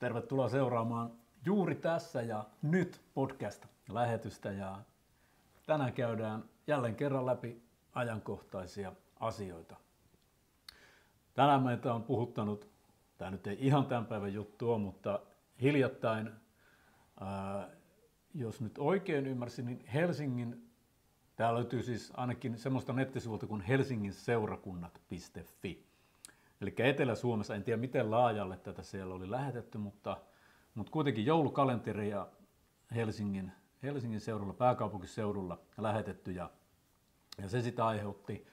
Tervetuloa seuraamaan Juuri tässä ja nyt podcast-lähetystä. Ja tänään käydään jälleen kerran läpi ajankohtaisia asioita. Tänään meitä on puhuttanut, tämä nyt ei ihan tämän päivän juttu ole, mutta hiljattain, jos nyt oikein ymmärsin, niin Helsingin, täällä löytyy siis ainakin semmoista nettisivuilta kuin helsinginseurakunnat.fi. Eli Etelä-Suomessa, en tiedä miten laajalle tätä siellä oli lähetetty, mutta kuitenkin joulukalenteria Helsingin seudulla, pääkaupunkiseudulla lähetetty ja se sitä aiheutti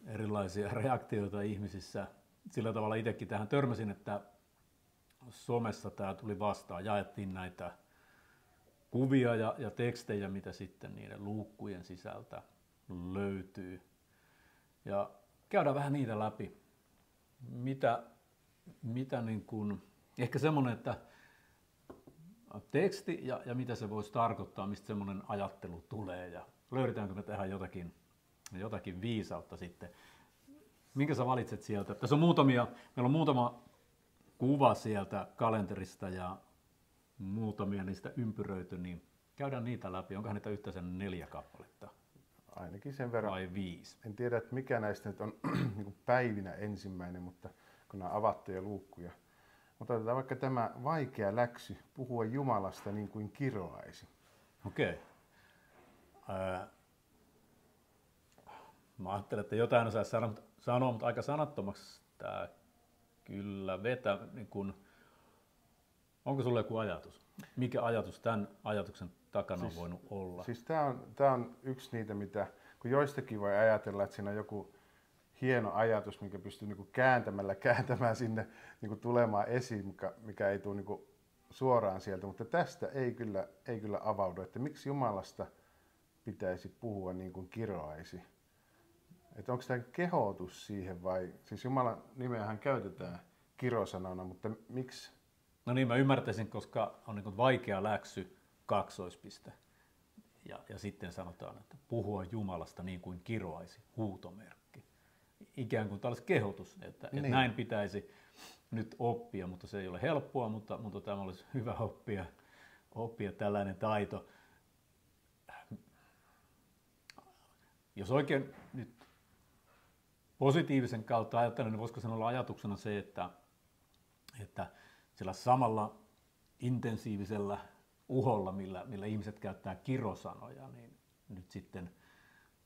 erilaisia reaktioita ihmisissä. Sillä tavalla itsekin tähän törmäsin, että somessa tämä tuli vastaan, jaettiin näitä kuvia ja tekstejä, mitä sitten niiden luukkujen sisältä löytyy. Ja käydään vähän niitä läpi. Mitä niin kuin, ehkä semmoinen, että teksti ja mitä se voisi tarkoittaa, mistä semmoinen ajattelu tulee ja löydetäänkö me tähän jotakin viisautta sitten. Minkä sä valitset sieltä? Tässä on meillä on muutama kuva sieltä kalenterista ja muutamia niistä ympyröity, niin käydään niitä läpi. Onkohan niitä yhteensä 4 kappaletta? Ainakin sen verran. Vai 5? En tiedä, että mikä näistä nyt on niin päivinä ensimmäinen, mutta kun nämä avattuja luukkuja. Mutta otetaan vaikka tämä vaikea läksy, puhua Jumalasta niin kuin kiroaisi. Okei. Mä ajattelen, että jotain osaisi sanoa, mutta aika sanattomaksi tämä kyllä vetää. Niin kun, onko sulla joku ajatus? Mikä ajatus tämän ajatuksen takana on voinut olla? Siis tämä on yksi niitä, mitä kun joistakin voi ajatella, että siinä on joku hieno ajatus, mikä pystyy niinku kääntämään sinne niinku tulemaan esiin, mikä ei tule niinku suoraan sieltä, mutta tästä ei kyllä avaudu, että miksi Jumalasta pitäisi puhua niin kuin kiroaisi. Että onko tämä kehotus siihen vai, siis Jumalan nimeähän käytetään kirosanana, mutta miksi? No niin, mä ymmärtäisin, koska on niin kuin vaikea läksy, kaksoispiste. Ja sitten sanotaan, että puhua Jumalasta niin kuin kiroaisi, huutomerkki. Ikään kuin tällainen kehotus, että niin. Näin pitäisi nyt oppia, mutta se ei ole helppoa, mutta tämä olisi hyvä oppia tällainen taito. Jos oikein nyt positiivisen kautta ajattelen, niin voisiko sen olla ajatuksena se, että sillä samalla intensiivisellä uholla, millä ihmiset käyttää kirosanoja, niin nyt sitten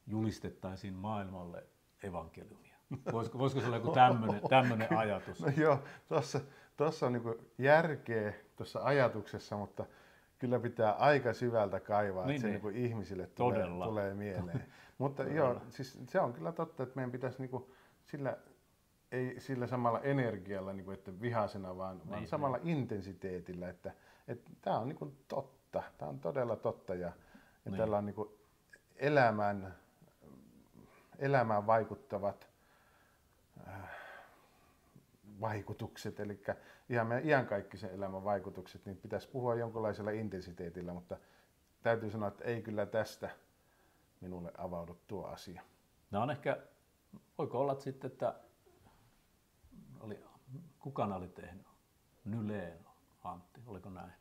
julistettaisiin maailmalle evankeliumia. Voisiko se olla joku tämmöinen ajatus? No joo, tuossa on niinku järkeä tuossa ajatuksessa, mutta kyllä pitää aika syvältä kaivaa, että se niinku ihmisille tulee mieleen. Mutta joo, siis se on kyllä totta, että meidän pitäisi niinku ei sillä samalla energialla, niinku, että vihasena, vaan samalla intensiteetillä, että tämä on niinku totta, tämä on todella totta ja tällä on niinku elämään vaikuttavat vaikutukset, eli ihan meidän iankaikkisen elämän vaikutukset, niin pitäisi puhua jonkinlaisella intensiteetillä, mutta täytyy sanoa, että ei kyllä tästä minulle avaudu tuo asia. No on ehkä, voiko olla sitten, että kuka oli tehnyt? Nylén Antti, oliko näin?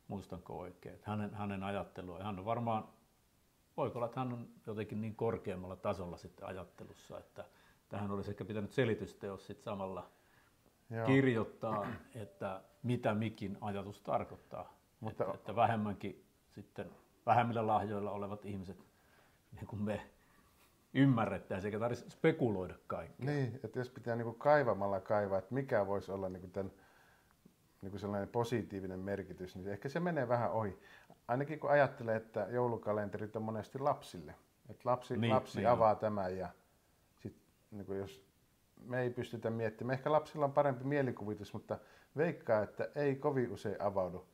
Muistanko oikein? Että hänen ajattelua, hän on varmaan, voiko olla, että hän on jotenkin niin korkeammalla tasolla sitten ajattelussa, että tähän olisi ehkä pitänyt selitysteos sitten samalla kirjoittaa, että mitä mikin ajatus tarkoittaa. Että vähemmänkin sitten, vähemmillä lahjoilla olevat ihmiset, niin kuin me ymmärrettäisiin, eikä tarvitse spekuloida kaikkea. Niin, että jos pitää niinku kaivamalla kaivaa, että mikä voisi olla niinku tämän niinku sellainen positiivinen merkitys, niin ehkä se menee vähän ohi. Ainakin kun ajattelee, että joulukalenterit on monesti lapsille. Että lapsi avaa tämän ja sit, niinku jos me ei pystytä miettimään, ehkä lapsilla on parempi mielikuvitus, mutta veikkaa, että ei kovin usein avaudu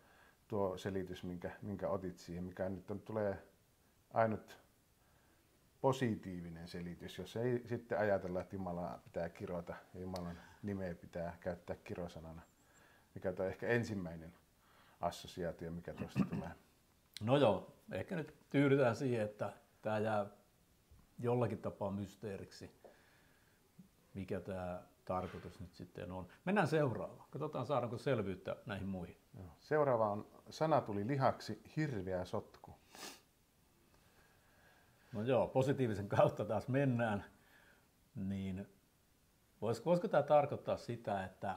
tuo selitys, minkä otit siihen, mikä nyt tulee ainut positiivinen selitys, jos ei sitten ajatella, että Jumalaa pitää kirota ja Jumalan nimeä pitää käyttää kirosanana, mikä on ehkä ensimmäinen assosiaatio, mikä tuosta tulee. No joo, ehkä nyt tyydytään siihen, että tämä jää jollakin tapaa mysteeriksi, mikä tämä tarkoitus nyt sitten on. Mennään seuraavaan. Katsotaan saadaanko selvyyttä näihin muihin. Seuraava on sana tuli lihaksi, hirveä sotku. No joo, positiivisen kautta taas mennään. Niin voisiko tämä tarkoittaa sitä, että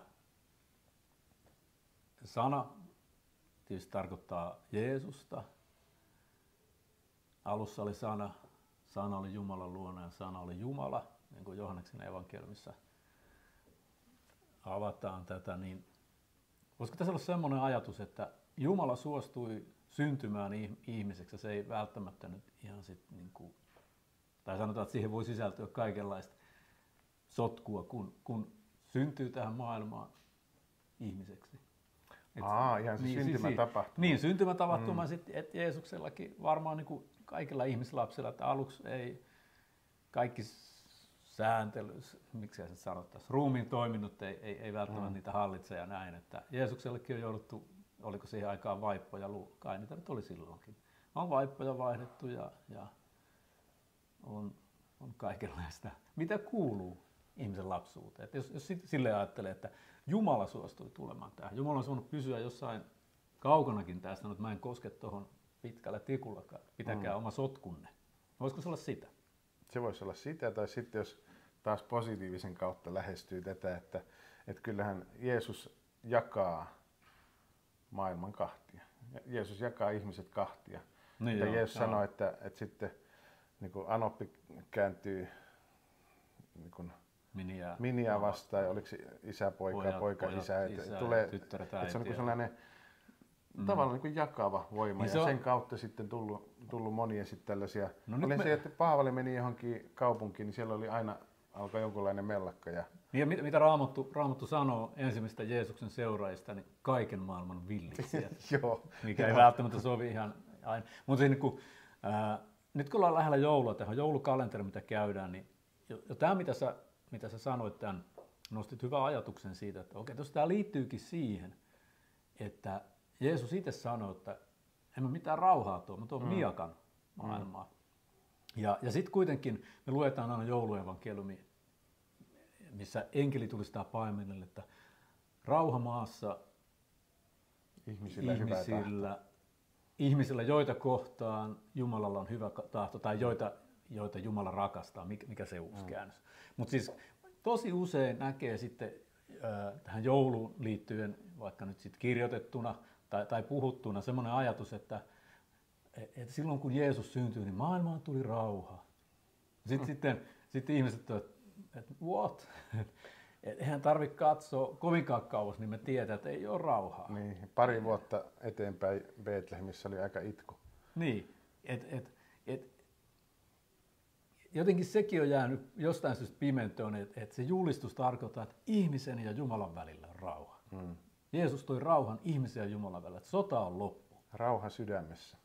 sana tietysti tarkoittaa Jeesusta. Alussa oli sana, sana oli Jumalan luona ja sana oli Jumala, niin kuin Johanneksen evankeliumissa avataan tätä, niin voisiko tässä olla semmoinen ajatus, että Jumala suostui syntymään ihmiseksi ja se ei välttämättä nyt ihan sitten niin kuin, tai sanotaan, että siihen voi sisältyä kaikenlaista sotkua, kun syntyy tähän maailmaan ihmiseksi. Ihan se syntymätapahtuma. Niin, syntymätapahtuma sitten, että Jeesuksellakin varmaan niin kuin kaikilla ihmislapsilla, että aluksi ei kaikki sääntely, miksi se sanottaisiin, ruumiin toiminnot ei välttämättä niitä hallitse ja näin, että Jeesuksellekin on jouduttu, oliko siihen aikaan vaippoja, kai niitä nyt oli silloinkin. On vaippoja vaihdettu ja on kaikenlaista, mitä kuuluu ihmisen lapsuuteen. Että jos silleen ajattelee, että Jumala suostui tulemaan tähän, Jumala on voinut pysyä jossain kaukanakin tästä, että mä en koske tuohon pitkällä tikullakaan, pitäkää oma sotkunne. Voisiko se olla sitä? Se voisi olla sitä, tai sitten jos taas positiivisen kautta lähestyy tätä, että kyllähän Jeesus jakaa maailman kahtia. Jeesus jakaa ihmiset kahtia. Niin Jeesus sanoi, että sitten niin kuin anoppi kääntyy niin kuin miniä vastaan, ja oliko isä poika isä, tulee, tyttäret, että se on niin sellainen tavallaan niin kuin jakava voima, niin ja sen kautta sitten tullut monia sitten tällaisia. Oli se, että Paavali meni johonkin kaupunkiin, niin siellä oli aina alkoi jonkunlainen mellakka. Ja mitä Raamattu sanoo ensimmäistä Jeesuksen seuraajista, niin kaiken maailman villitsijät. Joo. Mikä ei välttämättä sovi ihan aina. Mutta nyt kun ollaan lähellä joulua, tähän joulukalenteri, mitä käydään, niin jo tämä, mitä sä sanoit tämän, nostit hyvän ajatuksen siitä, että okei, jos tämä liittyykin siihen, että Jeesus itse sanoi, että en mä mitään rauhaa tuo, mä tuon miakan maailmaan. Ja sitten kuitenkin me luetaan aina jouluevankeliumi, missä enkeli tulistaa paimenelle, että rauha maassa ihmisillä, joita kohtaan Jumalalla on hyvä tahto, tai joita Jumala rakastaa, mikä se uusi käännös. Mutta siis tosi usein näkee sitten tähän jouluun liittyen, vaikka nyt sitten kirjoitettuna tai puhuttuna, semmoinen ajatus, että silloin kun Jeesus syntyi, niin maailmaan tuli rauha. Sitten ihmiset, että what? Eihän tarvitse katsoa kovinkaan kauas, niin me tiedetään, että ei ole rauhaa. Niin, pari vuotta eteenpäin Betlehemissä oli aika itku. Niin, jotenkin sekin on jäänyt jostain syystä pimentoon, että se julistus tarkoittaa, että ihmisen ja Jumalan välillä on rauha. Jeesus toi rauhan ihmisen ja Jumalan välillä, että sota on loppu. Rauha sydämessä.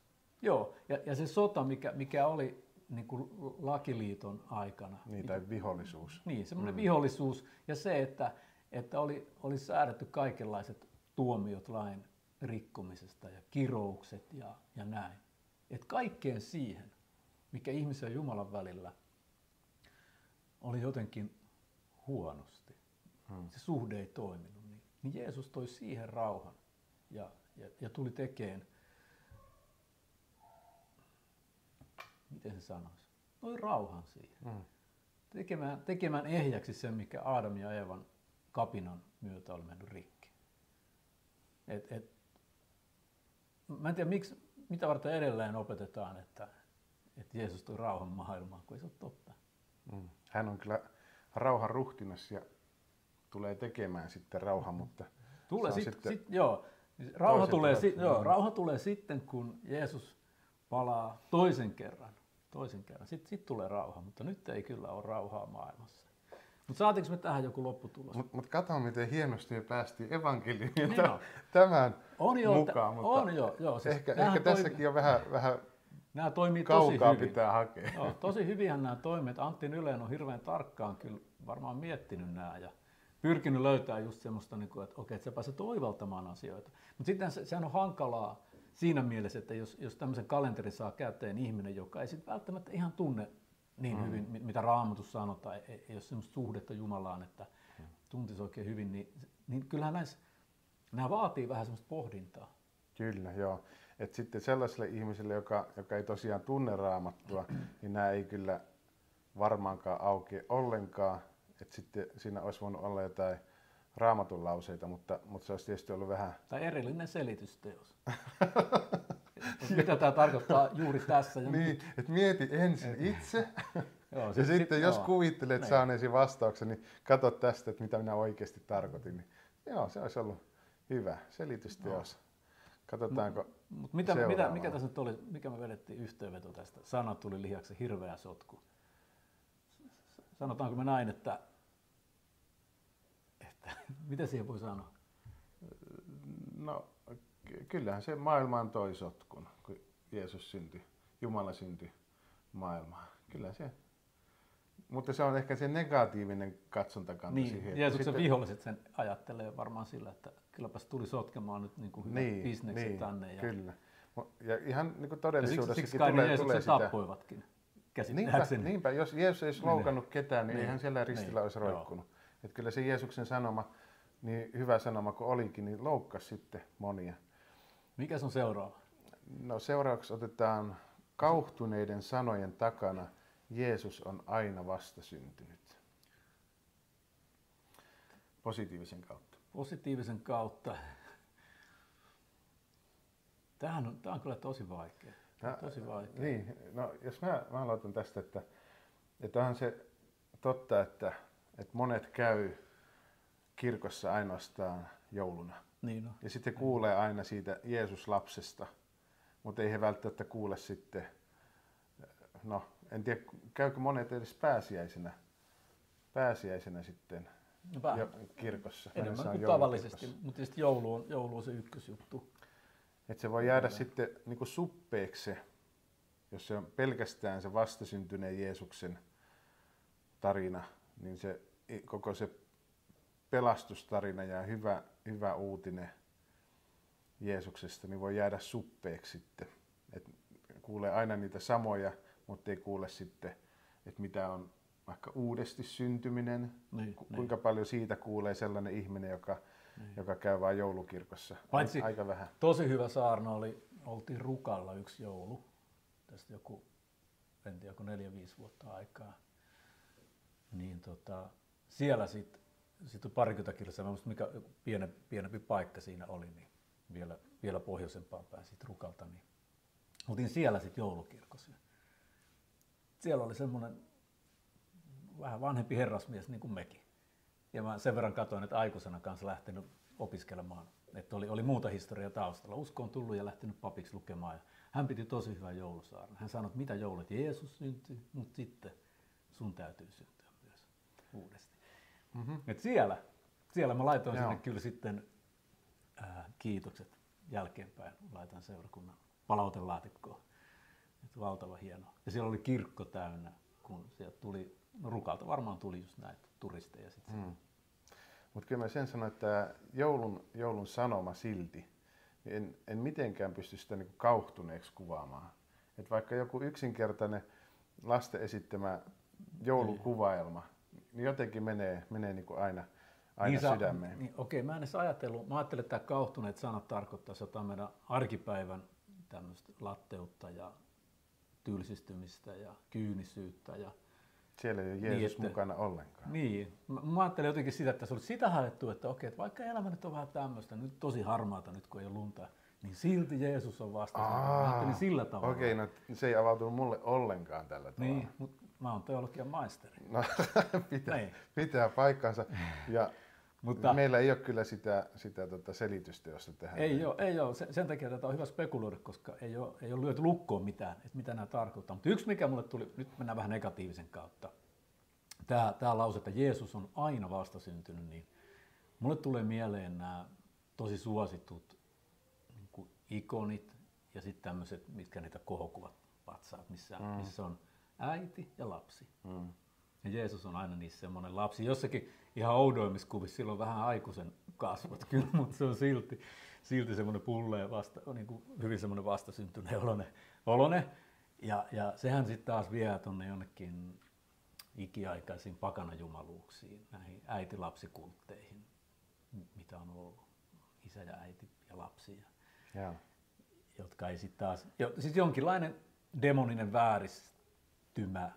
Joo, ja se sota, mikä oli niin kuin lakiliiton aikana. Niin, tai vihollisuus. Niin, semmoinen vihollisuus ja se, että oli säädetty kaikenlaiset tuomiot lain rikkomisesta ja kiroukset ja näin. Että kaikkeen siihen, mikä ihmisen ja Jumalan välillä oli jotenkin huonosti, se suhde ei toiminut, niin Jeesus toi siihen rauhan ja tuli tekemään, miten se sanoisi, toi rauhan siihen. Tekemään ehjäksi sen, mikä Aadam ja Eevan kapinan myötä oli mennyt rikki. Mä en tiedä, mitä varten edelleen opetetaan, että Jeesus toi rauhan maailmaan, kun ei se ole totta. Hän on kyllä rauhan ruhtinas ja tulee tekemään sitten rauhan, mutta rauha tulee sitten, kun Jeesus palaa toisen kerran. Sitten tulee rauha, mutta nyt ei kyllä ole rauhaa maailmassa. Mutta saatiinko me tähän joku lopputulos? Mutta katso, miten hienosti me päästiin evankeliumiin Niin tämän mukaan. Mutta siis ehkä tässäkin on vähän nämä toimii kaukaa tosi hyvin. pitää hakea. Joo, tosi hyvinhän nämä toimii. Antti Nylen on hirveän tarkkaan kyllä varmaan miettinyt nämä ja pyrkinyt löytämään just semmoista, että okei, että sä pääset oivaltamaan asioita. Mutta sitten sehän on hankalaa siinä mielessä, että jos tämmöisen kalenterin saa käteen ihminen, joka ei sitten välttämättä ihan tunne niin hyvin, mitä Raamatussa sanotaan, ei ole semmoista suhdetta Jumalaan, että tuntisi oikein hyvin, niin kyllähän nämä vaatii vähän semmoista pohdintaa. Kyllä, joo. Et sitten sellaiselle ihmiselle, joka ei tosiaan tunne Raamattua, niin nämä ei kyllä varmaankaan aukea ollenkaan. Et sitten siinä olisi voinut olla jotain Raamatun lauseita, mutta se olisi tietysti ollut vähän... Tai erillinen selitysteos. Mitä tämä tarkoittaa juuri tässä? Ja niin, että mieti ensin itse, joo, ja sitten jos kuvittelet saaneesi vastauksen, niin katso tästä, että mitä minä oikeasti tarkoitin. Niin, joo, se olisi ollut hyvä selitysteos. Katsotaanko mikä tässä nyt oli, mikä me vedettiin yhteenveto tästä? Sana tuli lihaksi, hirveä sotku. Sanotaanko me näin, että mitä siihen voi sanoa? No, kyllähän se maailmaan toi sotkun, kun Jeesus syntyi, Jumala syntyi maailmaan. Kyllä se. Mutta se on ehkä se negatiivinen katsontakanta siihen. Jeesuksen viholliset sen ajattelee varmaan sillä, että kylläpäs tuli sotkemaan nyt niin kuin hyvät bisnekset tänne. Kyllä. Ja ihan niin kuin todellisuudessakin siksi kai tulee sitä. tappoivatkin, käsittääkseni. Niinpä, jos Jeesus ei olisi loukannut ketään, niin eihän siellä ristillä olisi roikkunut. Että kyllä se Jeesuksen sanoma, niin hyvä sanoma kuin olikin, niin loukkasi sitten monia. Mikä on seuraava? No seuraavaksi otetaan kauhtuneiden sanojen takana. Jeesus on aina vastasyntynyt. Positiivisen kautta. Positiivisen kautta. Tämä on kyllä tosi vaikea. Niin, no jos mä aloitan tästä, että onhan se totta, että monet käy kirkossa ainoastaan jouluna. Niin ja sitten kuulee aina siitä Jeesus-lapsesta, mutta ei he välttämättä kuule sitten, no en tiedä, käykö monet edes pääsiäisenä sitten kirkossa. Enemmän kuin tavallisesti, mutta tietysti joulu on se ykkösjuttu. Että se voi jäädä sitten niin kuin suppeeksi se, jos se on pelkästään se vastasyntyneen Jeesuksen tarina, niin se koko se pelastustarina ja hyvä uutinen Jeesuksesta niin voi jäädä suppeeksi sitten. Et kuulee aina niitä samoja, mutta ei kuule sitten, että mitä on vaikka uudesti syntyminen, kuinka paljon siitä kuulee sellainen ihminen, joka käy vain joulukirkossa. Paitsi aika vähän. Tosi hyvä saarna oltiin Rukalla yksi joulu, tästä en tiedä, 4-5 vuotta aikaa. Niin siellä sitten on parikymmentä kilsaa, mikä pienempi paikka siinä oli, niin vielä pohjoisempaan päin siitä Rukalta. Niin oltiin siellä sitten joulukirkossa. Siellä oli semmoinen vähän vanhempi herrasmies niin kuin mekin. Ja mä sen verran katsoin, että aikuisena kanssa lähtenyt opiskelemaan, että oli muuta historiaa taustalla. Usko on tullut ja lähtenyt papiksi lukemaan. Ja hän piti tosi hyvän joulusaarnan. Hän sanoi, että mitä joulut, Jeesus syntyi, mutta sitten sun täytyy syntyä myös uudesti. Mm-hmm. Et siellä mä laitoin sinne kyllä sitten kiitokset jälkeenpäin. Laitan seurakunnan palautelaatikkoon. Et valtava hienoa. Ja siellä oli kirkko täynnä, kun sieltä tuli, Rukalta varmaan tuli just näitä turisteja sitten. Mutta kyllä mä sen sanoin, että joulun sanoma silti, niin en mitenkään pysty sitä niinku kauhtuneeksi kuvaamaan. Et vaikka joku yksinkertainen lasten esittämä joulukuvaelma, niin jotenkin menee niinku aina sydämeen. Niin, okei, mä en edes ajatellut. Mä ajattelin, että tämä kauhtuneet sanat tarkoittaa jotain meidän arkipäivän tämmöistä latteutta ja tylsistymistä ja kyynisyyttä. Ja siellä ei ole Jeesus mukana ollenkaan. Niin. Mä ajattelin jotenkin sitä, että se oli sitä haettu, että okei, että vaikka elämä nyt on vähän tämmöistä, nyt tosi harmaata nyt kun ei ole lunta, niin silti Jeesus on vastassa. Mä ajattelin sillä tavalla. Okei, no se ei avautunut mulle ollenkaan tällä tavalla. Niin, mutta mä oon teologian maisteri. No, pitää paikkansa. Mutta meillä ei ole kyllä sitä selitystä, josta tehdään. Ei ole. Sen takia tätä on hyvä spekuloida, koska ei ole lyöty lukkoon mitään, että mitä nämä tarkoittaa. Mutta yksi, mikä mulle tuli, nyt mennään vähän negatiivisen kautta, tämä lause, että Jeesus on aina vastasyntynyt, niin mulle tulee mieleen nämä tosi suositut niin ikonit ja sitten tämmöiset, mitkä niitä kohokuvat patsaat, missä on äiti ja lapsi. Ja Jeesus on aina niissä semmoinen lapsi. Jossakin ihan oudoimmissa kuvissa sillä on vähän aikuisen kasvot kyllä, mutta se on silti semmoinen pulleen niin kuin hyvin semmoinen vastasyntyneen olone. Ja sehän sitten taas vie tuonne jonnekin ikiaikaisiin pakanajumaluuksiin, näihin äiti-lapsikultteihin, mitä on ollut, isä ja äiti ja lapsi, jotka ei sitten taas, siis jonkinlainen demoninen vääristymä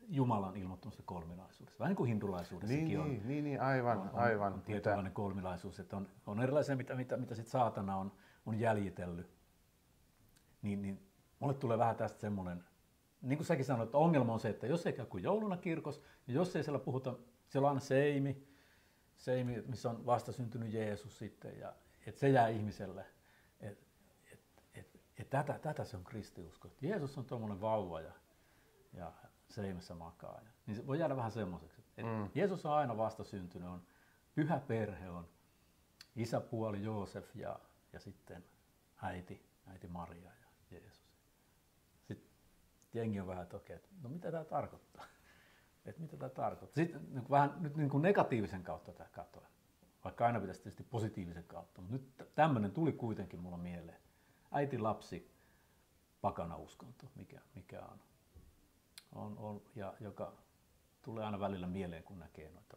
Jumalan ilmoittamassa kolminaisuudessa. Vähän niin kuin hindulaisuudessakin on. Aivan. On tietynlainen kolminaisuus, että on erilaisia, mitä sit saatana on jäljitellyt. Niin mulle tulee vähän tästä semmoinen, niin kuin säkin sanoit, että ongelma on se, että jos ei käy kuin jouluna kirkossa, ja jos ei siellä puhuta, siellä on aina seimi, missä on vastasyntynyt Jeesus sitten, ja että se jää ihmiselle. Tätä se on kristiusko. Jeesus on tuommoinen vauva ja seimessä makaa. Niin se voi jäädä vähän semmoiseksi. Jeesus on aina vastasyntynyt, on pyhä perhe, on isäpuoli Joosef ja sitten äiti Maria ja Jeesus. Sitten jengi on vähän, että okei, no mitä tämä tarkoittaa? Mitä tämä tarkoittaa? Sitten vähän nyt niin kuin negatiivisen kautta tämä katoa. Vaikka aina pitäisi tietysti positiivisen kautta, mutta nyt tämmöinen tuli kuitenkin mulla mieleen. Äiti, lapsi, pakana uskonto, mikä on ja joka tulee aina välillä mieleen, kun näkee noita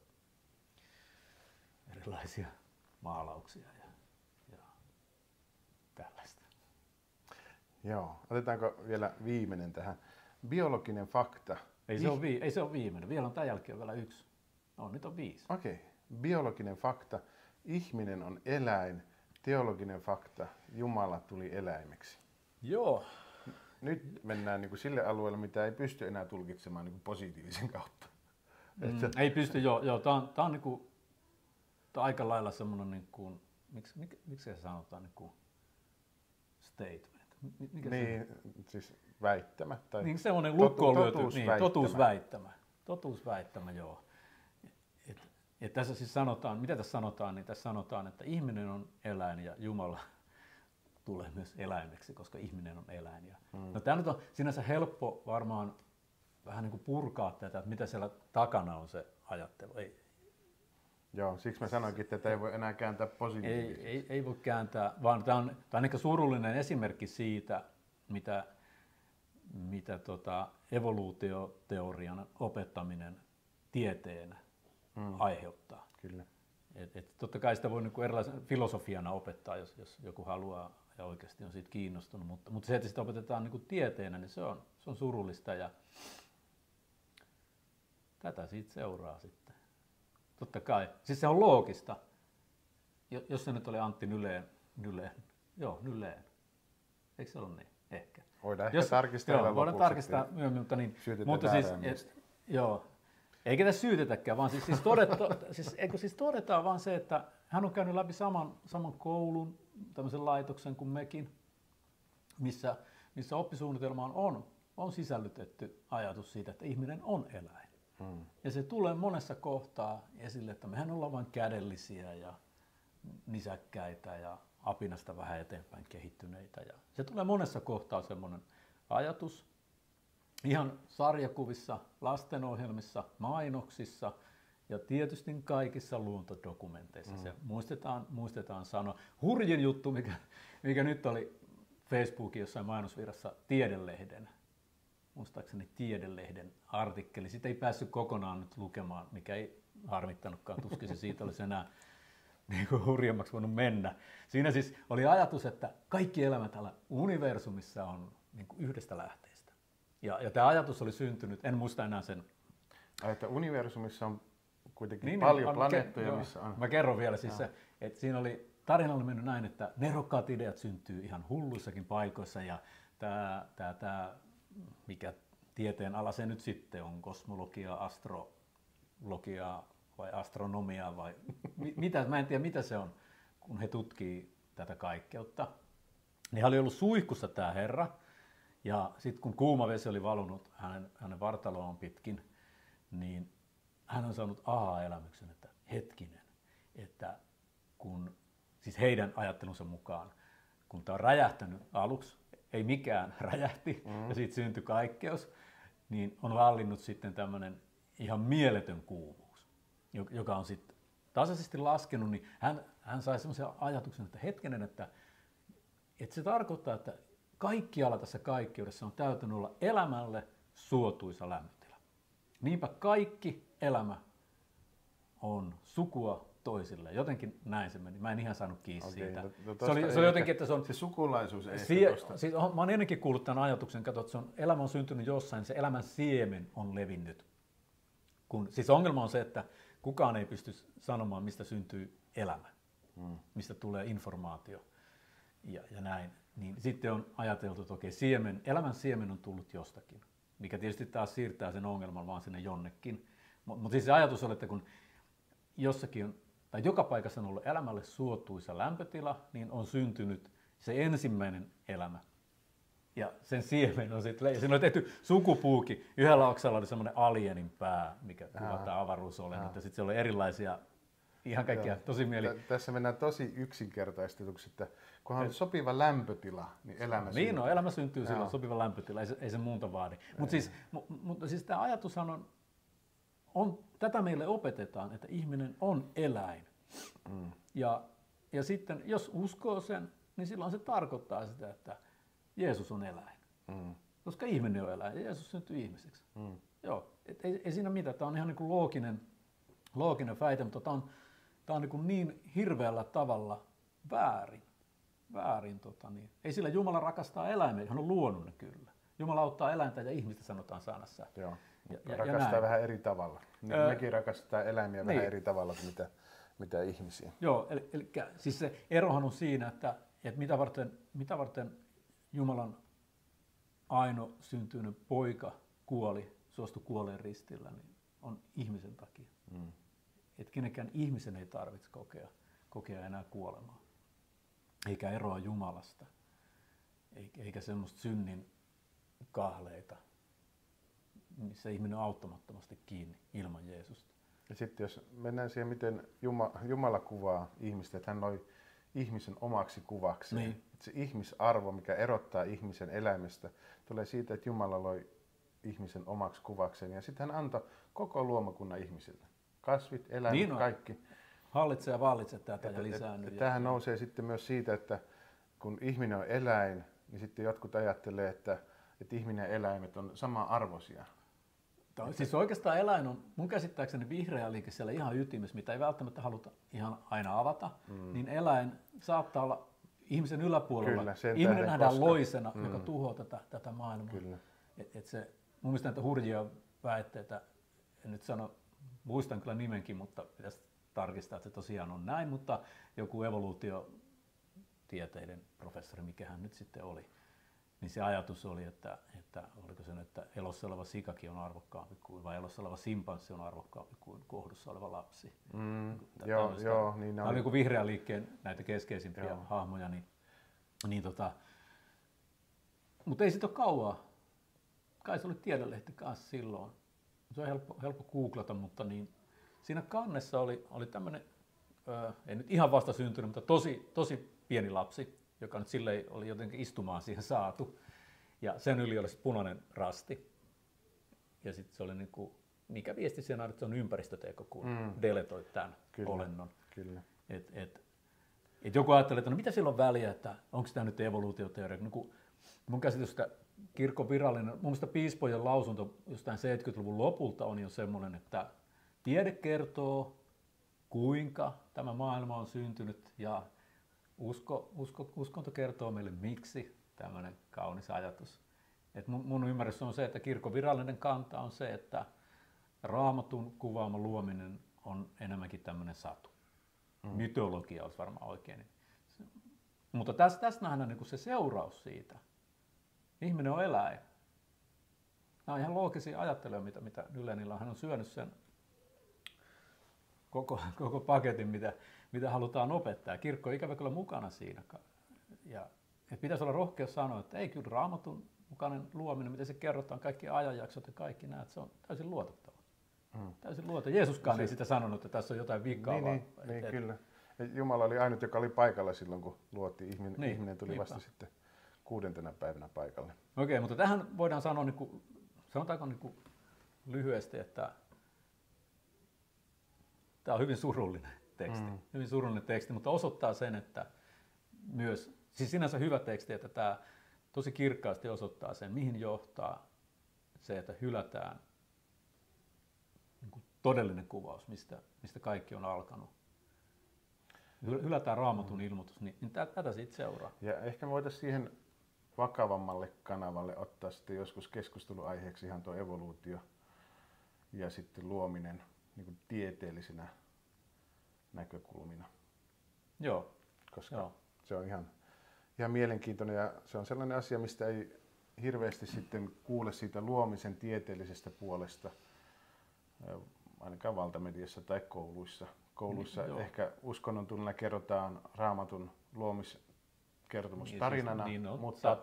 erilaisia maalauksia ja tällaista. Joo, otetaanko vielä viimeinen tähän? Biologinen fakta. Ei se ole viimeinen, vielä on tämän jälkeen vielä yksi. Nyt on 5. Okei. Biologinen fakta. Ihminen on eläin. Teologinen fakta. Jumala tuli eläimeksi. Joo. Nyt mennään niin kuin sille alueelle, mitä ei pysty enää tulkitsemaan niin kuin positiivisen kautta. Ei pysty, joo. Tämä on niin kuin, aika lailla semmoinen, niin kuin, miksi se sanotaan, niin kuin statement. Siis väittämä. Tai niin semmoinen lukkoon lyöty, totuusväittämä, joo. Et tässä siis sanotaan, mitä tässä sanotaan, niin tässä sanotaan, että ihminen on eläin ja Jumala tulee myös eläimeksi, koska ihminen on eläin. No tämä nyt on sinänsä helppo varmaan vähän niin kuin purkaa tätä, että mitä siellä takana on se ajattelu. Joo, siksi mä sanoinkin, että tätä ei voi enää kääntää positiivisesti. Ei voi kääntää, vaan tämä on ehkä surullinen esimerkki siitä, mitä evoluutioteorian opettaminen tieteenä aiheuttaa. Kyllä. Totta kai sitä voi niin kuin erilaisen filosofiana opettaa, jos joku haluaa ja oikeasti on siitä kiinnostunut, mutta se, että sitä opetetaan niin kuin tieteenä, niin se on surullista ja tätä siitä seuraa sitten. Totta kai. Siis se on loogista. Jos se nyt oli Antti Nylén. Eikö se ole niin? Ehkä. Voidaan tarkistaa lopuksi. Voidaan tarkistaa myöhemmin, mutta siis, joo. Eikä tässä syytetäkään, vaan siis todetaan vaan se, että hän on käynyt läpi saman koulun, tämmöisen laitoksen kuin mekin, missä oppisuunnitelmaan on sisällytetty ajatus siitä, että ihminen on eläin. Ja se tulee monessa kohtaa esille, että mehän ollaan vain kädellisiä ja nisäkkäitä ja apinasta vähän eteenpäin kehittyneitä. Ja se tulee monessa kohtaa semmoinen ajatus. Ihan sarjakuvissa, lastenohjelmissa, mainoksissa ja tietysti kaikissa luontodokumenteissa se muistetaan sanoa. Hurjin juttu, mikä nyt oli Facebookin jossain mainosvirrassa Tiedelehden, muistaakseni Tiedelehden artikkeli. Sitä ei päässyt kokonaan nyt lukemaan, mikä ei harmittanutkaan, tuskin se siitä olisi enää niin kuin hurjemmaksi voinut mennä. Siinä siis oli ajatus, että kaikki elämä täällä universumissa on niin kuin yhdestä lähteestä. Ja tämä ajatus oli syntynyt, en muista enää sen. Että universumissa on kuitenkin paljon planeettoja, missä on. Mä kerron vielä siis se, että siinä tarina oli mennyt näin, että nerokkaat ideat syntyy ihan hulluissakin paikoissa ja tämä mikä tieteen ala se nyt sitten on, kosmologia, astrologia vai astronomia vai mitä, mä en tiedä mitä se on, kun he tutkii tätä kaikkeutta. Niin oli ollut suihkussa tämä herra. Ja sitten kun kuuma vesi oli valunut hänen vartaloon pitkin, niin hän on saanut aha-elämyksen, että hetkinen, että kun, siis heidän ajattelunsa mukaan, kun tämä on räjähtänyt aluksi, ei mikään räjähti ja siitä syntyi kaikkeus, niin on vallinnut sitten tämmöinen ihan mieletön kuumuus, joka on sitten tasaisesti laskenut, niin hän sai semmoisen ajatuksen, että hetkinen, että se tarkoittaa, että kaikkialla tässä kaikkeudessa on täytynyt olla elämälle suotuisa lämpötila. Niinpä kaikki elämä on sukua toisille. Jotenkin näin se meni. Mä en ihan saanut kiinni siitä. No Se oli jotenkin, että se sukulaisuus ei siis mä oon ennenkin kuullut tämän ajatuksen, että elämä on syntynyt jossain, se elämän siemen on levinnyt. Siis ongelma on se, että kukaan ei pysty sanomaan, mistä syntyy elämä, mistä tulee informaatio ja näin. Niin sitten on ajateltu, että okei, elämän siemen on tullut jostakin, mikä tietysti taas siirtää sen ongelman vaan sinne jonnekin. Mutta siis se ajatus on, että kun jossakin on, tai joka paikassa on ollut elämälle suotuisa lämpötila, niin on syntynyt se ensimmäinen elämä. Ja sen siemen on sitten, siinä on tehty sukupuuki. Yhdellä oksalla oli semmoinen alienin pää, mikä kuvataan avaruusolennot, ja sitten siellä oli erilaisia, ihan kaikkia tosi Tässä mennään tosi yksinkertaistetuksi, että kunhan on sopiva lämpötila, niin elämä syntyy. Niin on, elämä syntyy silloin, sopiva lämpötila, ei se muuta vaadi. Mutta siis tämä ajatushan tätä meille opetetaan, että ihminen on eläin. Ja sitten jos uskoo sen, niin silloin se tarkoittaa sitä, että Jeesus on eläin. Koska ihminen on eläin ja Jeesus syntyi ihmiseksi. Joo, ei siinä mitään. Tämä on ihan niin kuin looginen väite, mutta tämä on niin hirveällä tavalla väärin. Ei sillä Jumala rakastaa eläimiä, hän on luonut ne kyllä. Jumala auttaa eläintä ja ihmistä, sanotaan sanassa. Joo. Rakastaa vähän eri tavalla. Mekin rakastaa eläimiä vähän eri tavalla kuin mitä ihmisiä. Joo, eli siis se erohan on siinä, että mitä varten Jumalan aino syntyinen poika suostui kuoleen ristillä, niin on ihmisen takia. Että kenenkään ihmisen ei tarvitse kokea enää kuolemaa, eikä eroa Jumalasta, eikä semmoista synnin kahleita, missä ihminen on auttamattomasti kiinni ilman Jeesusta. Ja sitten jos mennään siihen, miten Jumala kuvaa ihmistä, että hän loi ihmisen omaksi kuvakseen. Niin. Se ihmisarvo, mikä erottaa ihmisen eläimestä, tulee siitä, että Jumala loi ihmisen omaksi kuvakseen. Ja sitten hän antoi koko luomakunnan ihmisille. Kasvit, eläimet, niin kaikki. Hallitse ja vallitse tätä ja lisäänny. Tämähän nousee sitten myös siitä, että kun ihminen on eläin, niin sitten jotkut ajattelee, että ihminen ja eläimet on sama-arvoisia. Siis oikeastaan eläin on mun käsittääkseni vihreä liike siellä ihan ytimessä, mitä ei välttämättä haluta ihan aina avata, niin eläin saattaa olla ihmisen yläpuolella. Kyllä, ihminen nähdään loisena, joka tuhoaa tätä maailmaa. Kyllä. Mun mielestä näitä hurjia väitteitä, en nyt sano, muistan kyllä nimenkin, mutta pitäisi tarkistaa, että se tosiaan on näin, mutta joku evoluutiotieteiden professori, mikä hän nyt sitten oli, niin se ajatus oli, että oliko se nyt, että elossa oleva sikakin on arvokkaampi kuin, vai elossa oleva simpanssi on arvokkaampi kuin kohdussa oleva lapsi. Joo, niin tämä oli joku vihreän liikkeen näitä keskeisimpiä hahmoja. Mutta ei siitä ole kauaa. Kai se oli tiedelehti kanssa silloin. Se on helppo googlata, mutta niin, siinä kannessa oli tämmöinen, ei nyt ihan vasta syntynyt, mutta tosi pieni lapsi, joka nyt silleen oli jotenkin istumaan siihen saatu. Ja sen yli oli punainen rasti. Ja sitten se oli niinku, mikä viesti siinä on, että se on ympäristöteko, kun deletoit tämän olennon. Kyllä. Et joku ajattelee, että no mitä sillä on väliä, että onko tämä nyt evoluutioteoria. Mun käsitystä kirkon virallinen, mun mielestä piispojen lausunto jostain 70-luvun lopulta on jo semmoinen, että tiede kertoo, kuinka tämä maailma on syntynyt ja uskonto kertoo meille miksi, tämmöinen kaunis ajatus. Et mun ymmärrys on se, että kirkon virallinen kanta on se, että Raamatun kuvaama luominen on enemmänkin tämmöinen satu. Mytologia olisi varmaan oikein. Mutta tässä nähdään niin se seuraus siitä. Ihminen on eläin. Nämä on ihan loogisia ajatteluja, mitä Nylenillä on. Hän on syönyt sen koko paketin, mitä halutaan opettaa. Kirkko on ikävä kyllä mukana siinä. Ja pitäisi olla rohkeus sanoa, että ei kyllä Raamatun mukainen luominen, miten se kerrotaan, kaikki ajanjaksot ja kaikki nämä, että se on täysin luotettava. Täysin luotettava. Jeesuskaan ei sitä sanonut, että tässä on jotain vikaa. Niin, kyllä. Ja Jumala oli ainut, joka oli paikalla silloin, kun luotiin. Ihminen tuli vasta sitten 6. päivänä paikalle. Okei, mutta tähän voidaan sanoa, sanotaanko lyhyesti, että tämä on hyvin surullinen teksti. Hyvin surullinen teksti, mutta osoittaa sen, että myös, siis sinänsä hyvä teksti, että tämä tosi kirkkaasti osoittaa sen, mihin johtaa se, että hylätään todellinen kuvaus, mistä kaikki on alkanut. Hylätään Raamatun ilmoitus, niin tätä siitä seuraa. Ja ehkä me voitaisiin siihen vakavammalle kanavalle ottaa sitten joskus keskusteluaiheeksi ihan tuo evoluutio ja sitten luominen niin kuin tieteellisinä näkökulmina. Joo. Koska se on ihan mielenkiintoinen ja se on sellainen asia, mistä ei hirveästi sitten kuule siitä luomisen tieteellisestä puolesta, ainakaan valtamediassa tai kouluissa. Kouluissa ehkä uskonnon tunnilla kerrotaan Raamatun luomiskertomus tarinana, mutta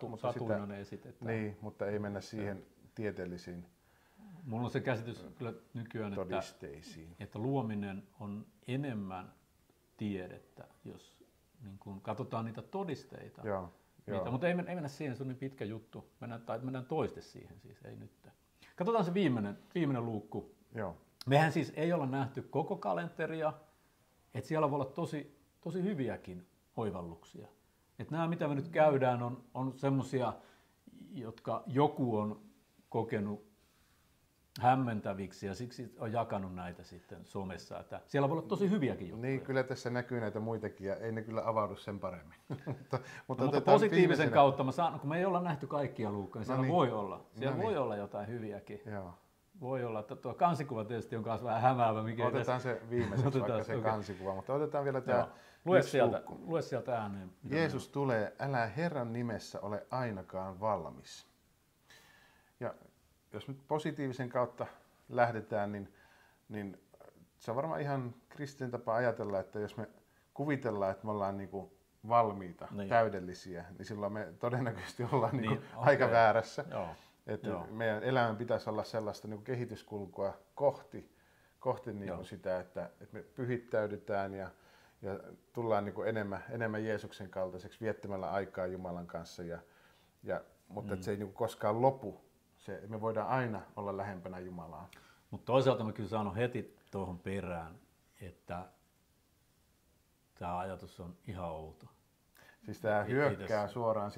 mutta ei mennä siihen tieteellisiin mulla on se käsitys kyllä nykyään, että luominen on enemmän tiedettä, jos niin kun katsotaan niitä todisteita. Mutta ei mennä siihen, se on niin pitkä juttu. Mennään toiste siihen siis, ei nyt. Katsotaan se viimeinen luukku. Joo. Mehän siis ei olla nähty koko kalenteria, että siellä voi olla tosi hyviäkin oivalluksia. Että nämä, mitä me nyt käydään, on semmoisia, jotka joku on kokenut hämmentäviksi ja siksi on jakanut näitä sitten somessa. Että siellä voi olla tosi hyviäkin juttuja. Niin, kyllä tässä näkyy näitä muitakin ja ei ne kyllä avaudu sen paremmin. mutta positiivisen kautta, kun me ei olla nähty kaikkia luukkoja, niin siellä voi olla. Siellä voi olla jotain hyviäkin. Joo. Voi olla, että tuo kansikuva tietysti on myös vähän hämäävä. Otetaan se viimeiseksi, vaikka se kansikuva, mutta otetaan vielä tämä lue sieltä ääneen. Jeesus tulee, älä Herran nimessä ole ainakaan valmis. Ja jos nyt positiivisen kautta lähdetään, niin se on varmaan ihan kristillinen tapa ajatella, että jos me kuvitellaan, että me ollaan niinku valmiita, täydellisiä, niin silloin me todennäköisesti ollaan aika väärässä. Että meidän elämän pitäisi olla sellaista niin kuin kehityskulkua kohti niin kuin sitä, että me pyhittäydytään ja tullaan niin kuin enemmän Jeesuksen kaltaiseksi viettämällä aikaa Jumalan kanssa. Mutta että se ei niin kuin koskaan lopu. Me voidaan aina olla lähempänä Jumalaa. Mutta toisaalta mä kyllä sanon heti tuohon perään, että tämä ajatus on ihan outo. Siis tämä hyökkää suoraan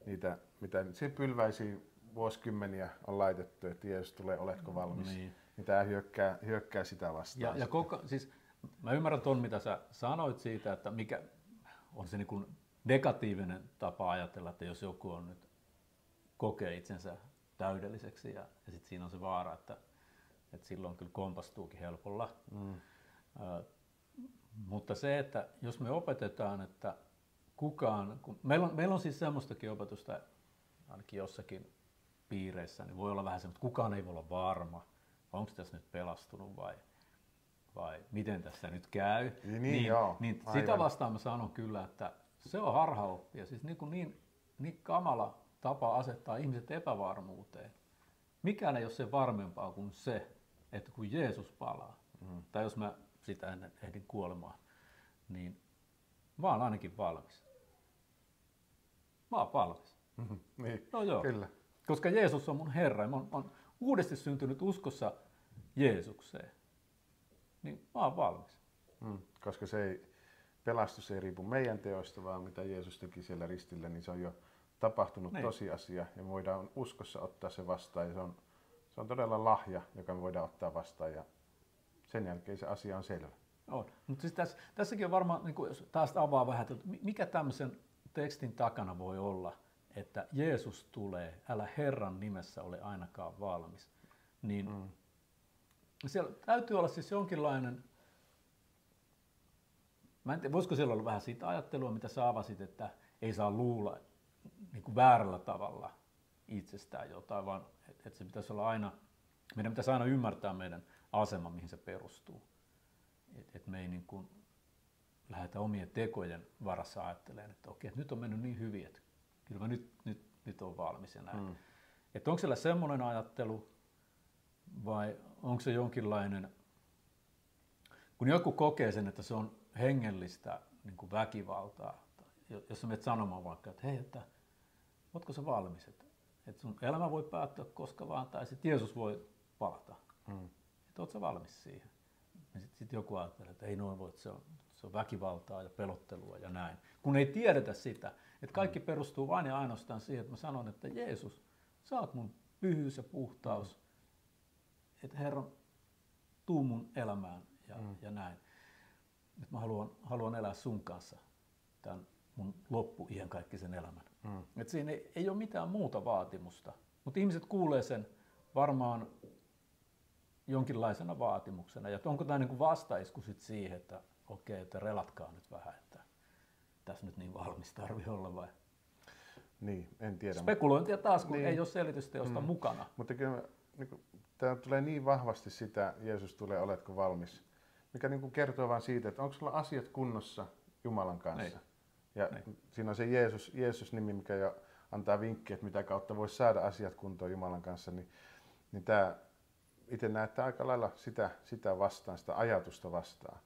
niitä, mitä se pylväisiin vuosikymmeniä on laitettu, että Jeesus tulee, oletko valmis? Niin tämä hyökkää sitä vastaan. Siis mä ymmärrän ton, mitä sä sanoit siitä, että mikä on se niin kuin negatiivinen tapa ajatella, että jos joku on nyt kokee itsensä täydelliseksi ja sitten siinä on se vaara, että silloin kyllä kompastuukin helpolla. Mutta se, että jos me opetetaan, että meillä on siis semmoistakin opetusta, ainakin jossakin piireissä, niin voi olla vähän semmoista, että kukaan ei voi olla varma, onko tässä nyt pelastunut vai miten tässä nyt käy. Niin sitä vastaan mä sanon kyllä, että se on harhaoppia. Siis niin kamala tapa asettaa ihmiset epävarmuuteen. Mikään ei ole sen varmempaa kuin se, että kun Jeesus palaa, tai jos mä sitä ennen ehdin kuolemaan, niin mä oon ainakin valmis. Mä oon valmis. Niin, no joo. Kyllä. Koska Jeesus on mun Herra. Mä oon uudesti syntynyt uskossa Jeesukseen. Niin mä oon valmis. Koska pelastus ei riipu meidän teoista, vaan mitä Jeesus teki siellä ristillä, niin se on jo tapahtunut tosiasia. Ja me voidaan uskossa ottaa se vastaan. Ja se on todella lahja, joka me voidaan ottaa vastaan. Ja sen jälkeen se asia on selvä. On. Mutta siis tässäkin on varmaan, niin jos taas avaa vähän, että mikä tämmöisen tekstin takana voi olla, että Jeesus tulee, älä Herran nimessä ole ainakaan valmis. Niin siellä täytyy olla siis jonkinlainen, mä en tiedä, voisiko siellä olla vähän siitä ajattelua, mitä sä avasit, että ei saa luulla niin kuin väärällä tavalla itsestään jotain, vaan että se pitäisi olla aina, meidän pitäisi aina ymmärtää meidän asema, mihin se perustuu. Että me ei niin kuin lähdetä omien tekojen varassa ajattelemaan, että okei, että nyt on mennyt niin hyvin, että kyllä mä nyt on valmis ja näin. Että onko siellä semmoinen ajattelu vai onko se jonkinlainen, kun joku kokee sen, että se on hengellistä niin kuin väkivaltaa, jos sä menet sanomaan vaikka, että hei, että ootko sä valmis, että sun elämä voi päättyä koska vaan, tai sitten Jeesus voi palata. Että oot sä valmis siihen. Ja sitten joku ajattelee, että ei noin voi, että se on väkivaltaa ja pelottelua ja näin. Kun ei tiedetä sitä, että kaikki perustuu vain ja ainoastaan siihen, että mä sanon, että Jeesus, sä oot mun pyhyys ja puhtaus. Että Herra, tuu mun elämään ja näin. Nyt mä haluan elää sun kanssa tämän mun loppuiän kaikki sen elämän. Et siinä ei ole mitään muuta vaatimusta, mutta ihmiset kuulee sen varmaan jonkinlaisena vaatimuksena. Ja onko tämä niin vastaisku sit siihen, että okei, että relatkaa nyt vähän, että tässä nyt niin valmis tarvii olla vai? Niin, en tiedä. Spekulointia taas, kun ei ole selitysteosta mukana. Mutta kyllä niin tämä tulee niin vahvasti sitä, Jeesus tulee, oletko valmis, mikä niin kertoo vain siitä, että onko sulla asiat kunnossa Jumalan kanssa. Ei. Ja siinä on se Jeesus-nimi, mikä jo antaa vinkkiä, että mitä kautta voisi saada asiat kuntoon Jumalan kanssa, niin tämä itse näette aika lailla sitä vastaan, sitä ajatusta vastaan.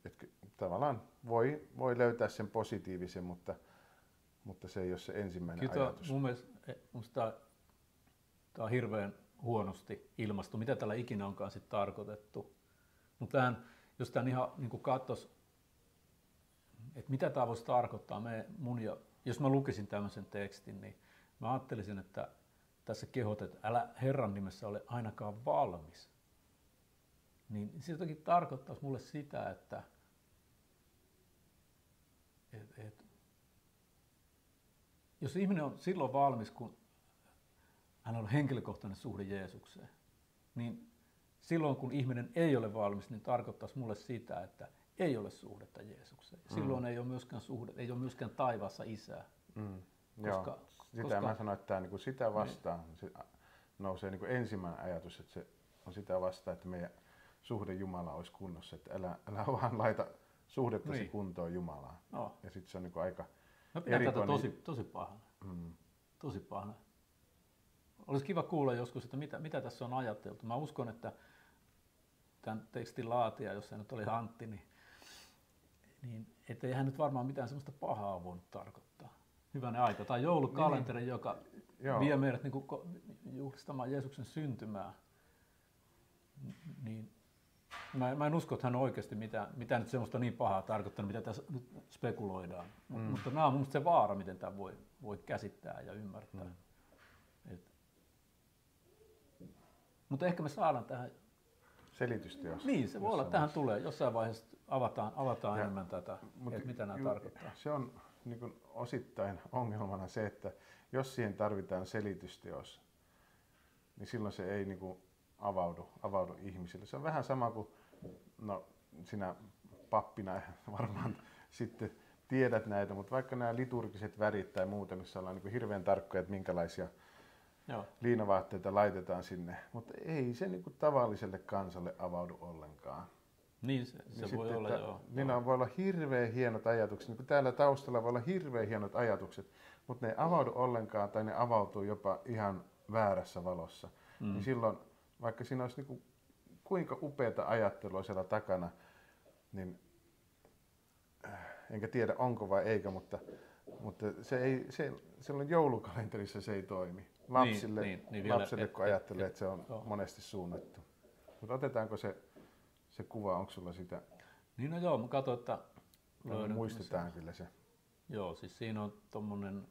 Että tavallaan voi löytää sen positiivisen, mutta se ei ole se ensimmäinen ajatus. Mun mielestä tämä on hirveän huonosti ilmastu, mitä tällä ikinä onkaan sitten tarkoitettu. Mutta jos tämän ihan niin katsoisi, että mitä tämä voisi tarkoittaa, jos mä lukisin tämmöisen tekstin, niin mä ajattelisin, että tässä kehotet, että älä Herran nimessä ole ainakaan valmis. Niin se jotenkin tarkoittaisi mulle sitä, että jos ihminen on silloin valmis, kun hänellä on henkilökohtainen suhde Jeesukseen, niin silloin kun ihminen ei ole valmis, niin tarkoittaisi mulle sitä, että ei ole suhdetta Jeesukseen. Silloin ei ole myöskään ei ole myöskään taivaassa Isää. Koska mä sanoin, että tämä, sitä vastaan nousee ensimmäinen ajatus, että se on sitä vastaan, että meidän suhde Jumalaan olisi kunnossa, että älä vaan laita suhdettasi kuntoon Jumalaan. No. Ja sitten se on aika erikoinen. Tosi pahana. Tosi pahana. Olisi kiva kuulla joskus, että mitä tässä on ajateltu. Mä uskon, että tämän tekstin laatija, jos se nyt oli Antti, niin ettei hän nyt varmaan mitään sellaista pahaa voinut tarkoittaa. Hyvänen aika. Tai joulukalenteri, joka vie meidät juhlistamaan Jeesuksen syntymää. Niin mä en usko, että hän on oikeasti mitään nyt semmoista niin pahaa tarkoittanut, mitä tässä nyt spekuloidaan. Mutta nämä on mun se vaara, miten tämä voi käsittää ja ymmärtää. Mutta ehkä me saadaan tähän selitysteos. Niin, se voi olla, tähän tulee. Jossain vaiheessa avataan enemmän tätä, että mitä nämä tarkoittaa. Se on osittain ongelmana se, että jos siihen tarvitaan selitysteos, niin silloin se ei avaudu ihmisille. Se on vähän sama kuin, sinä pappina varmaan sitten tiedät näitä, mutta vaikka nämä liturgiset värit tai muuta, missä ollaan hirveän tarkkoja, että minkälaisia liinavaatteita laitetaan sinne, mutta ei se tavalliselle kansalle avaudu ollenkaan. Niin se voi olla, joo. Niillä voi olla hirveän hienot ajatukset, niin kuin täällä taustalla voi olla hirveän hienot ajatukset, mutta ne ei avaudu ollenkaan tai ne avautuu jopa ihan väärässä valossa. Niin silloin, vaikka siinä olisi kuinka upeata ajattelua siellä takana, niin enkä tiedä onko vai eikä, mutta silloin joulukalenterissa se ei toimi. Lapsille kun ajattelee, että se on monesti suunnattu. Mutta otetaanko se kuva, onko sulla sitä? Niin mä katsoin, että muistetaan kyllä se. Joo, siis siinä on tommonen,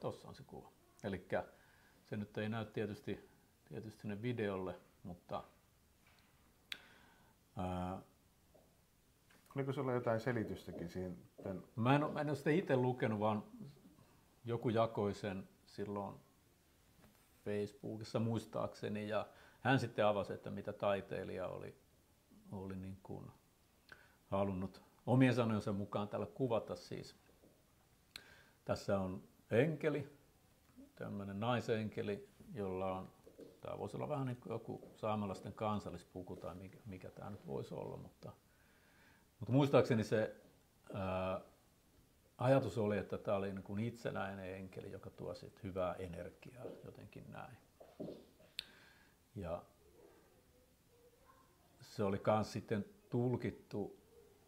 tossa on se kuva. Elikkä se nyt ei näy tietysti sinne videolle, mutta oliko sulla jotain selitystäkin siihen? Mä en ole sitä itse lukenut, vaan joku jakoi sen silloin Facebookissa muistaakseni, ja hän sitten avasi, että mitä taiteilija oli niin kuin halunnut omien sanojensa mukaan täällä kuvata. Siis tässä on enkeli, tämmöinen naisenkeli, jolla on, tämä voisi olla vähän niin kuin joku saamelaisten kansallispuku tai mikä tämä nyt voisi olla, mutta muistaakseni se ajatus oli, että tämä oli niin kuin itsenäinen enkeli, joka tuo sit hyvää energiaa, jotenkin näin. Ja se oli myös sitten tulkittu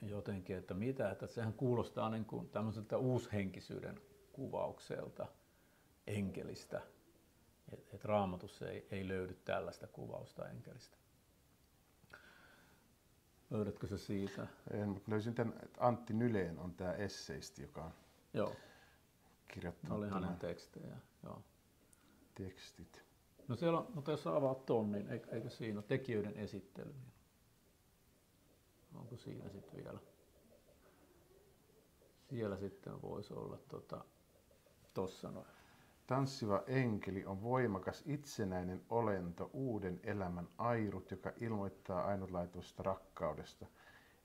jotenkin, että että sehän kuulostaa niin kuin tämmöiseltä uushenkisyyden kuvaukselta enkelistä. Et Raamatussa ei löydy tällaista kuvausta enkelistä. Löydätkö se siitä? En, mutta löysin tämän, että Antti Nyleen on tämä esseisti, joka on kirjoittanut. Oli hänen tekstejä, joo. Tekstit. No siellä on, mutta jos avaat ton, niin eikö siinä ole tekijöiden esittely? Onko siinä sitten vielä? Siellä sitten voisi olla tossa noin. Tanssiva enkeli on voimakas itsenäinen olento, uuden elämän airut, joka ilmoittaa ainutlaatuisesta rakkaudesta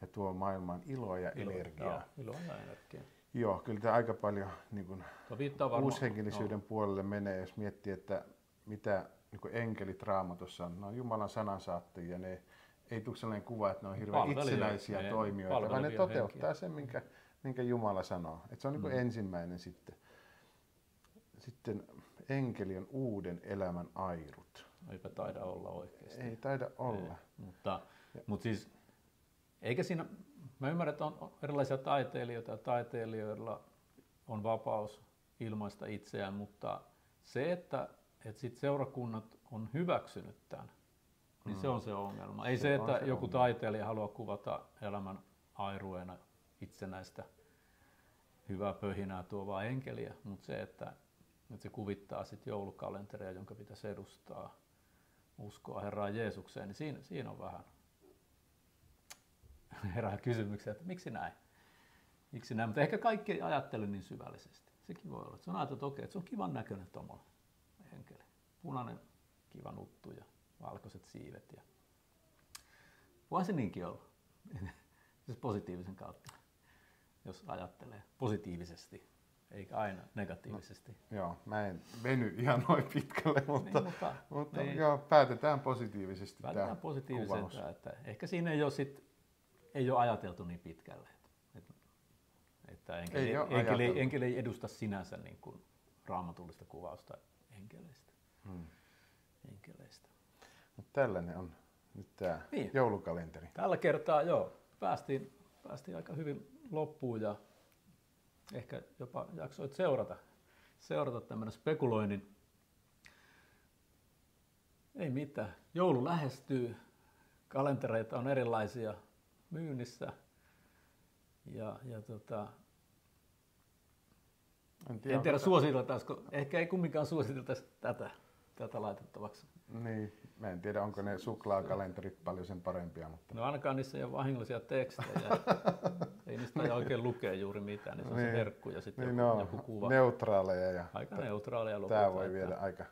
ja tuo maailmaan iloa ja energiaa. Iloa ja energiaa. Joo, kyllä tämä aika paljon niin kuin uushenkillisyyden puolelle menee, jos miettii, että mitä niin kuin enkelit Raamatussa on. Ne on Jumalan sanansaattajia, ne ei tule sellainen kuva, että ne on hirveän itsenäisiä toimijoita, vaan ne toteuttaa sen, minkä Jumala sanoo. Että se on niin kuin ensimmäinen sitten. Sitten enkeli on uuden elämän airut. Eipä taida olla oikeasti. Ei taida olla. Mutta siis, eikä siinä, mä ymmärrän, että on erilaisia taiteilijoita ja taiteilijoilla on vapaus ilmaista itseään, mutta se, että sit seurakunnat on hyväksynyt tämän, niin se on se ongelma. Ei se, että joku taiteilija haluaa kuvata elämän airueena itsenäistä hyvää pöhinää tuovaa enkeliä, mutta se, että se kuvittaa sitten joulukalenteria, jonka pitäisi edustaa uskoa Herraan Jeesukseen, niin siinä on vähän herää kysymyksiä, että miksi näin? Miksi näin? Mutta ehkä kaikki ei ajattele niin syvällisesti. Sekin voi olla. Että se on ajateltu, että okei, että se on kivan näköinen tuommoinen enkeli. Punainen kiva nuttu ja valkoiset siivet. Ja voi se niinkin olla. Siis positiivisen kautta, jos ajattelee positiivisesti. Eikä aina negatiivisesti. No, joo, mä en veny ihan noin pitkälle, mutta niin. Joo, päätetään positiivisesti. Päätetään positiivisesti, että ehkä siinä ei ole ajateltu niin pitkälle. Että enkeli ei edusta sinänsä niin kuin raamatullista kuvausta enkeleistä. Mutta tällainen on nyt tämä joulukalenteri. Tällä kertaa päästiin aika hyvin loppuun ja ehkä jopa jaksoit seurata tämmöinen spekuloinnin. Ei mitään. Joulu lähestyy, kalentereita on erilaisia myynnissä en tiedä suositeltaisiko, ehkä ei kumminkaan suositeltaisi tätä laitettavaksi. Niin, mä en tiedä onko ne suklaakalenterit paljon sen parempia. Mutta... No ainakaan niissä ei ole vahingollisia tekstejä. Ei niistä ei oikein lukea juuri mitään, niin se on se herkku ja sitten joku kuva. Neutraaleja ja aika neutraaleja lopulta. Tämä voi viedä aika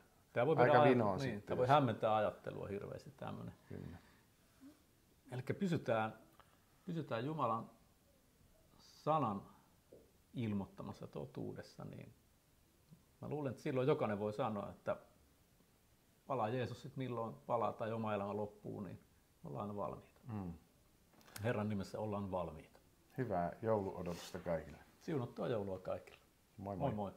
vinoon sitten. Tämä voi hämmentää ajattelua hirveästi tämmöinen. Eli pysytään Jumalan sanan ilmoittamassa totuudessa, niin mä luulen, että silloin jokainen voi sanoa, että palaa Jeesus sitten milloin palaa tai oma elämä loppuu, niin ollaan valmiita. Herran nimessä ollaan valmiita. Hyvää jouluodotusta kaikille. Siunattua joulua kaikille. Moi moi. Moi moi.